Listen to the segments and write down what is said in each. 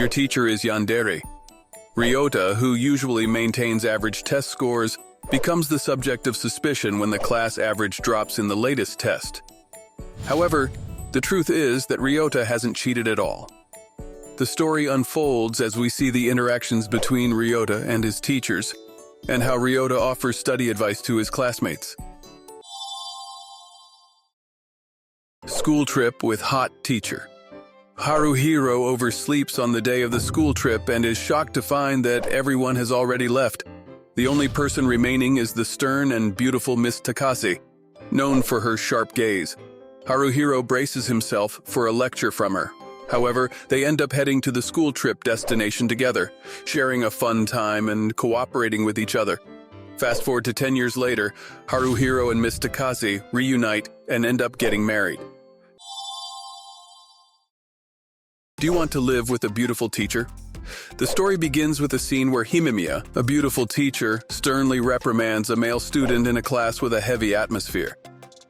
Your teacher is Yandere. Ryota, who usually maintains average test scores, becomes the subject of suspicion when the class average drops in the latest test. However, the truth is that Ryota hasn't cheated at all. The story unfolds as we see the interactions between Ryota and his teachers, and how Ryota offers study advice to his classmates. School trip with hot teacher. Haruhiro oversleeps on the day of the school trip and is shocked to find that everyone has already left. The only person remaining is the stern and beautiful Miss Takase, known for her sharp gaze. Haruhiro braces himself for a lecture from her. However, they end up heading to the school trip destination together, sharing a fun time and cooperating with each other. Fast forward to 10 years later, Haruhiro and Miss Takase reunite and end up getting married. Do you want to live with a beautiful teacher? The story begins with a scene where Himemiya, a beautiful teacher, sternly reprimands a male student in a class with a heavy atmosphere.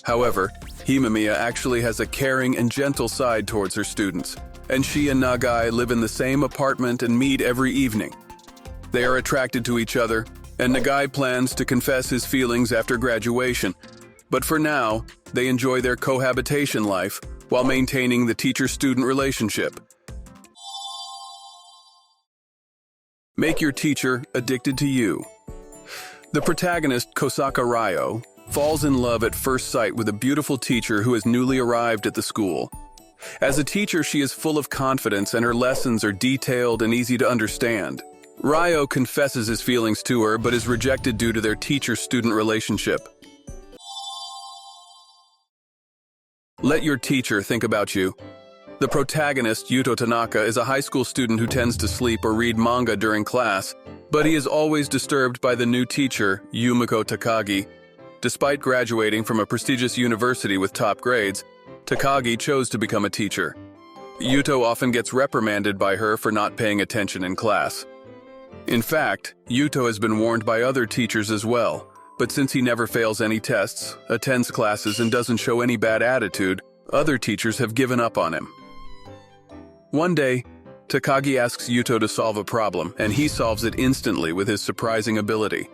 However, Himemiya actually has a caring and gentle side towards her students, and she and Nagai live in the same apartment and meet every evening. They are attracted to each other, and Nagai plans to confess his feelings after graduation. But for now, they enjoy their cohabitation life while maintaining the teacher-student relationship. Make your teacher addicted to you. The protagonist, Kosaka Ryo, falls in love at first sight with a beautiful teacher who has newly arrived at the school. As a teacher, she is full of confidence and her lessons are detailed and easy to understand. Ryo confesses his feelings to her but is rejected due to their teacher-student relationship. Let your teacher think about you. The protagonist, Yuto Tanaka, is a high school student who tends to sleep or read manga during class, but he is always disturbed by the new teacher, Yumiko Takagi. Despite graduating from a prestigious university with top grades, Takagi chose to become a teacher. Yuto often gets reprimanded by her for not paying attention in class. In fact, Yuto has been warned by other teachers as well, but since he never fails any tests, attends classes, and doesn't show any bad attitude, other teachers have given up on him. One day, Takagi asks Yuto to solve a problem, and he solves it instantly with his surprising ability.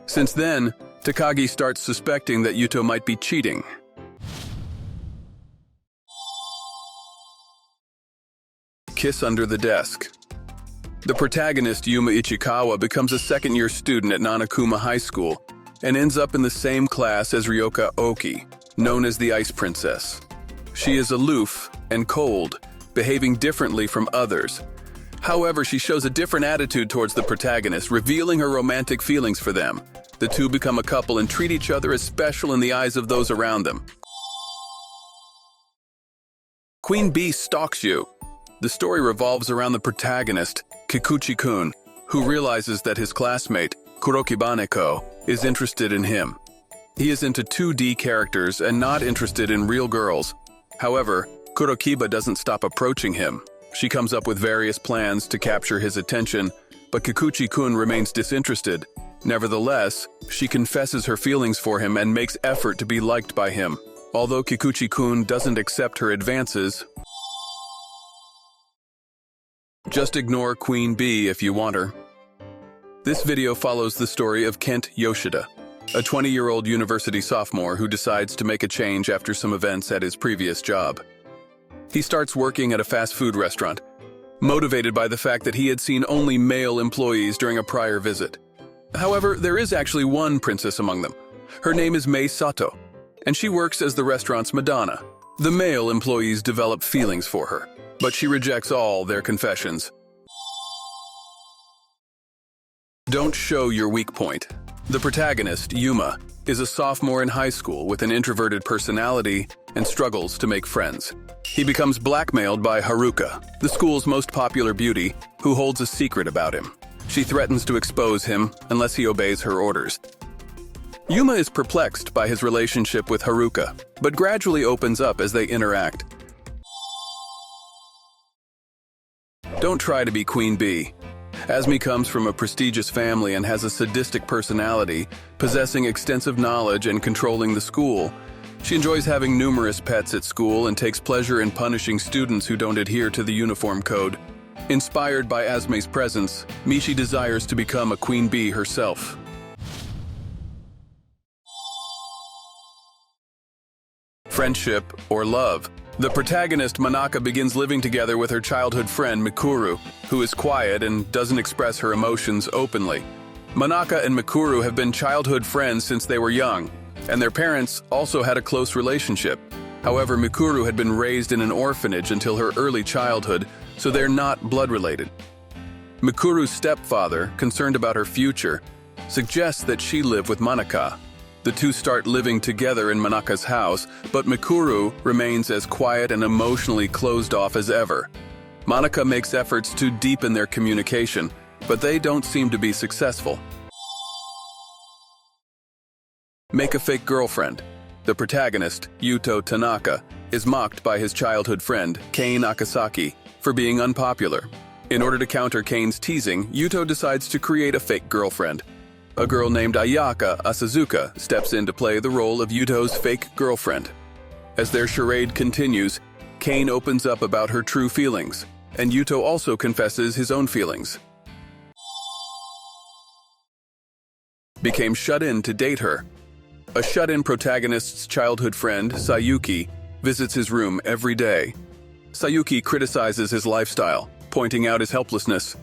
Since then, Takagi starts suspecting that Yuto might be cheating. Kiss under the desk. The protagonist, Yuma Ichikawa, becomes a second-year student at Nanakuma High School and ends up in the same class as Ryoka Oki, known as the Ice Princess. She is aloof and cold, behaving differently from others. However, she shows a different attitude towards the protagonist, revealing her romantic feelings for them. The two become a couple and treat each other as special in the eyes of those around them. Queen Bee stalks you. The story revolves around the protagonist, Kikuchi-kun, who realizes that his classmate, Kurokiba Neko, is interested in him. He is into 2D characters and not interested in real girls. However, Kurokiba doesn't stop approaching him. She comes up with various plans to capture his attention, but Kikuchi-kun remains disinterested. Nevertheless, she confesses her feelings for him and makes effort to be liked by him. Although Kikuchi-kun doesn't accept her advances, just ignore Queen Bee if you want her. This video follows the story of Kent Yoshida, a 20-year-old university sophomore who decides to make a change after some events at his previous job. He starts working at a fast food restaurant, motivated by the fact that he had seen only male employees during a prior visit. However, there is actually one princess among them. Her name is Mei Sato, and she works as the restaurant's Madonna. The male employees develop feelings for her, but she rejects all their confessions. Don't show your weak point. The protagonist, Yuma, is a sophomore in high school with an introverted personality and struggles to make friends. He becomes blackmailed by Haruka, the school's most popular beauty, who holds a secret about him. She threatens to expose him unless he obeys her orders. Yuma is perplexed by his relationship with Haruka, but gradually opens up as they interact. Don't try to be Queen Bee. Asmi comes from a prestigious family and has a sadistic personality, possessing extensive knowledge and controlling the school. She enjoys having numerous pets at school and takes pleasure in punishing students who don't adhere to the uniform code. Inspired by Asme's presence, Mishi desires to become a queen bee herself. Friendship or love. The protagonist Manaka begins living together with her childhood friend Mikuru, who is quiet and doesn't express her emotions openly. Manaka and Mikuru have been childhood friends since they were young, and their parents also had a close relationship. However, Mikuru had been raised in an orphanage until her early childhood, so they're not blood-related. Mikuru's stepfather, concerned about her future, suggests that she live with Manaka. The two start living together in Manaka's house, but Mikuru remains as quiet and emotionally closed off as ever. Manaka makes efforts to deepen their communication, but they don't seem to be successful. Make a fake girlfriend. The protagonist, Yuto Tanaka, is mocked by his childhood friend, Kane Akasaki, for being unpopular. In order to counter Kane's teasing, Yuto decides to create a fake girlfriend. A girl named Ayaka Asazuka steps in to play the role of Yuto's fake girlfriend. As their charade continues, Kane opens up about her true feelings, and Yuto also confesses his own feelings. Became shut in to date her. A shut-in protagonist's childhood friend, Sayuki, visits his room every day. Sayuki criticizes his lifestyle, pointing out his helplessness.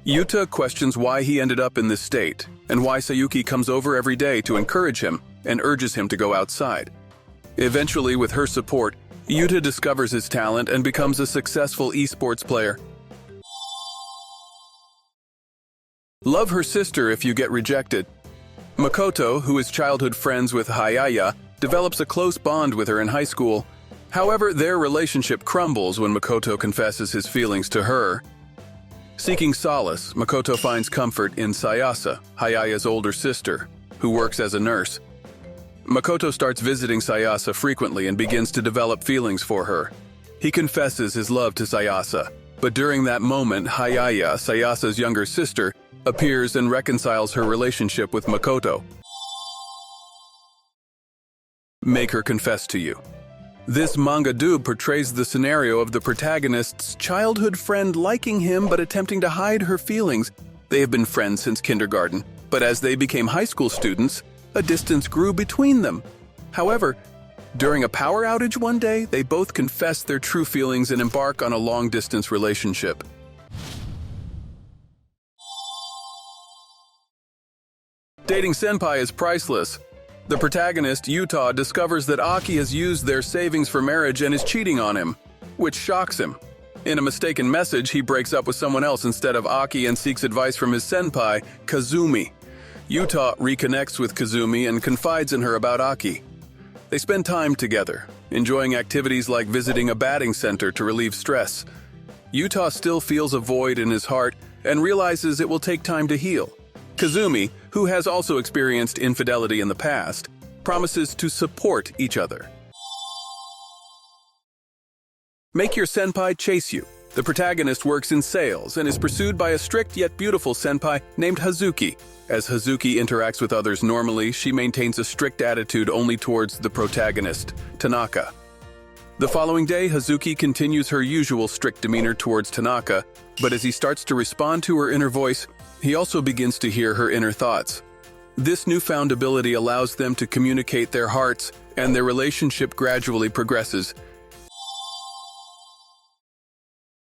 Yuta questions why he ended up in this state, and why Sayuki comes over every day to encourage him and urges him to go outside. Eventually, with her support, Yuta discovers his talent and becomes a successful esports player. Love her sister if you get rejected. Makoto, who is childhood friends with Hayaya, develops a close bond with her in high school. However, their relationship crumbles when Makoto confesses his feelings to her. Seeking solace, Makoto finds comfort in Sayasa, Hayaya's older sister, who works as a nurse. Makoto starts visiting Sayasa frequently and begins to develop feelings for her. He confesses his love to Sayasa, but during that moment, Hayaya, Sayasa's younger sister, appears and reconciles her relationship with Makoto. Make her confess to you. This manga dub portrays the scenario of the protagonist's childhood friend liking him but attempting to hide her feelings. They have been friends since kindergarten, but as they became high school students, a distance grew between them. However, during a power outage one day, they both confess their true feelings and embark on a long-distance relationship. Dating Senpai is priceless. The protagonist, Yuta, discovers that Aki has used their savings for marriage and is cheating on him, which shocks him. In a mistaken message, he breaks up with someone else instead of Aki and seeks advice from his senpai, Kazumi. Yuta reconnects with Kazumi and confides in her about Aki. They spend time together, enjoying activities like visiting a batting center to relieve stress. Yuta still feels a void in his heart and realizes it will take time to heal. Kazumi, who has also experienced infidelity in the past, promises to support each other. Make your senpai chase you. The protagonist works in sales and is pursued by a strict yet beautiful senpai named Hazuki. As Hazuki interacts with others normally, she maintains a strict attitude only towards the protagonist, Tanaka. The following day, Hazuki continues her usual strict demeanor towards Tanaka, but as he starts to respond to her inner voice, he also begins to hear her inner thoughts. This newfound ability allows them to communicate their hearts, and their relationship gradually progresses.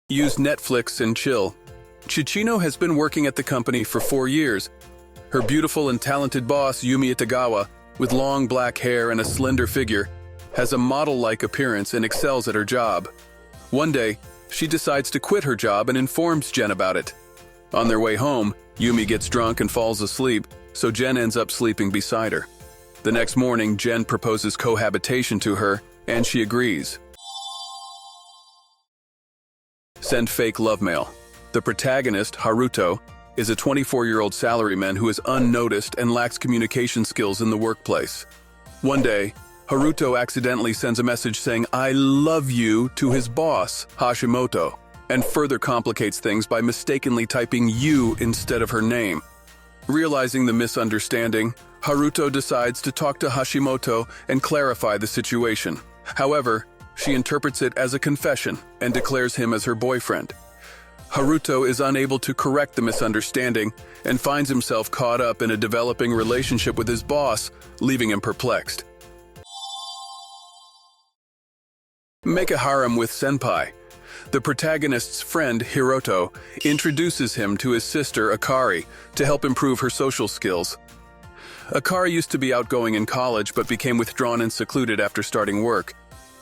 Use Netflix and chill. Chichino has been working at the company for 4 years. Her beautiful and talented boss, Yumi Itagawa, with long black hair and a slender figure, has a model-like appearance and excels at her job. One day, she decides to quit her job and informs Jen about it. On their way home, Yumi gets drunk and falls asleep, so Jen ends up sleeping beside her. The next morning, Jen proposes cohabitation to her, and she agrees. Send fake love mail. The protagonist, Haruto, is a 24-year-old salaryman who is unnoticed and lacks communication skills in the workplace. One day, Haruto accidentally sends a message saying, "I love you" to his boss, Hashimoto, and further complicates things by mistakenly typing "you" instead of her name. Realizing the misunderstanding, Haruto decides to talk to Hashimoto and clarify the situation. However, she interprets it as a confession and declares him as her boyfriend. Haruto is unable to correct the misunderstanding and finds himself caught up in a developing relationship with his boss, leaving him perplexed. Make a harem with Senpai. The protagonist's friend, Hiroto, introduces him to his sister, Akari, to help improve her social skills. Akari used to be outgoing in college but became withdrawn and secluded after starting work.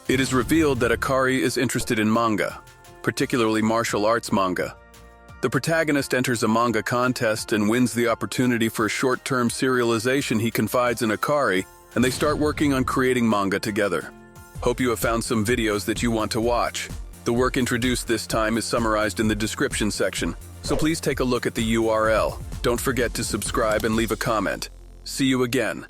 It is revealed that Akari is interested in manga, particularly martial arts manga. The protagonist enters a manga contest and wins the opportunity for short-term serialization. He confides in Akari, and they start working on creating manga together. Hope you have found some videos that you want to watch. The work introduced this time is summarized in the description section, so please take a look at the URL. Don't forget to subscribe and leave a comment. See you again.